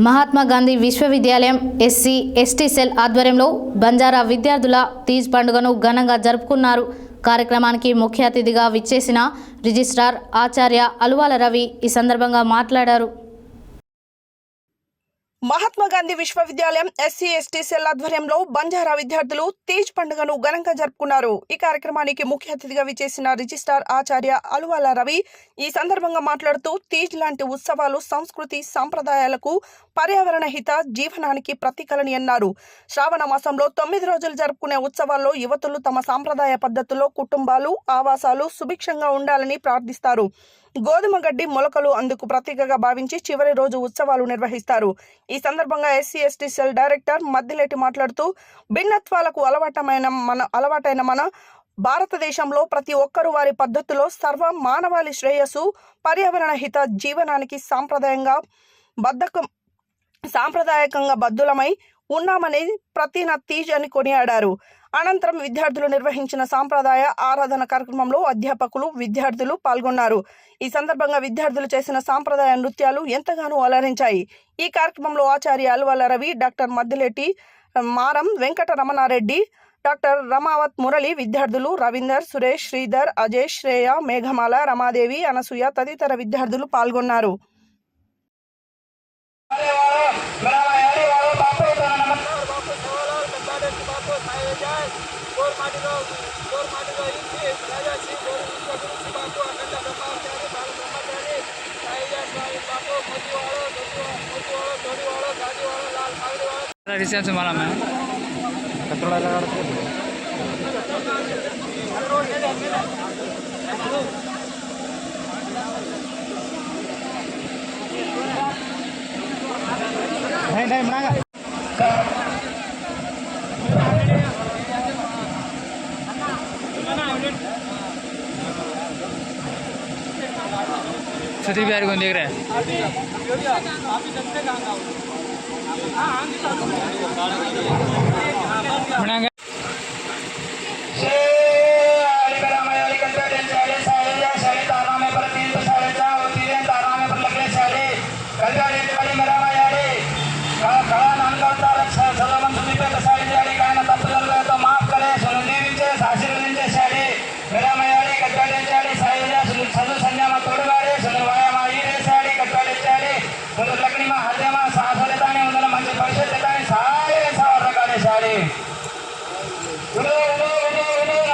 మహాత్మా గాంధీ విశ్వవిద్యాలయం SC ST cell ఆధ్వర్యంలో బంజారా విద్యార్థుల తీజ్ పండుగను ఘనంగా జరుపుకున్నారు. కార్యక్రమానికి ముఖ్య అతిథిగా విచ్చేసిన రిజిస్ట్రార్ ఆచార్య అలువాల రవి ఈ సందర్భంగా మాట్లాడారు. మహాత్మా గాంధీ విశ్వవిద్యాలయం ఎస్సీ ఎస్టీ సెల్ ఆధ్వర్యంలో బంజారా విద్యార్థులు తీజ్ పండుగను ఘనంగా జరుపుకున్నారు. ఈ కార్యక్రమానికి ముఖ్య అతిథిగా విచ్చేసిన రిజిస్ట్రార్ ఆచార్య అలువాల రవి ఈ సందర్భంగా మాట్లాడుతూ తీజ్ లాంటి ఉత్సవాలు సంస్కృతి సాంప్రదాయాలకు పర్యావరణ హిత జీవనానికి ప్రతీకలని అన్నారు. శ్రావణ మాసంలో 9 రోజులు జరుపుకునే ఉత్సవాల్లో యువతులు తమ సాంప్రదాయ పద్ధతుల్లో కుటుంబాలు ఆవాసాలు సుభిక్షంగా ఉండాలని ప్రార్థిస్తారు. గోధుమ గడ్డి మొలకలు అందుకు ప్రతీకగా భావించి చివరి రోజు ఉత్సవాలు నిర్వహిస్తారు. ఈ సందర్భంగా SC ST cell director Maddileti మాట్లాడుతూ భిన్నత్వాలకు అలవాటైన మన భారతదేశంలో ప్రతి ఒక్కరూ వారి పద్ధతిలో సర్వ మానవాళి శ్రేయస్సు పర్యావరణ హిత జీవనానికి సాంప్రదాయకంగా బద్దులమై ఉన్నామనేది ప్రతిన తీజ్ అని కొనియాడారు. అనంతరం విద్యార్థులు నిర్వహించిన సాంప్రదాయ ఆరాధన కార్యక్రమంలో అధ్యాపకులు విద్యార్థులు పాల్గొన్నారు. ఈ సందర్భంగా విద్యార్థులు చేసిన సాంప్రదాయ నృత్యాలు ఎంతగానో అలరించాయి. ఈ కార్యక్రమంలో ఆచార్య అలువాల రవి, డాక్టర్ మద్దిలేటి, మారం వెంకట రమణారెడ్డి, డాక్టర్ రమావత్ మురళి, విద్యార్థులు రవీందర్, సురేష్, శ్రీధర్, అజయ్, శ్రేయ, మేఘమాల, రమాదేవి, అనసూయ తదితర విద్యార్థులు పాల్గొన్నారు. माला में कचरा लगा नहीं बनागा सती बिहारी को देख रहे हैं बनाएंगे।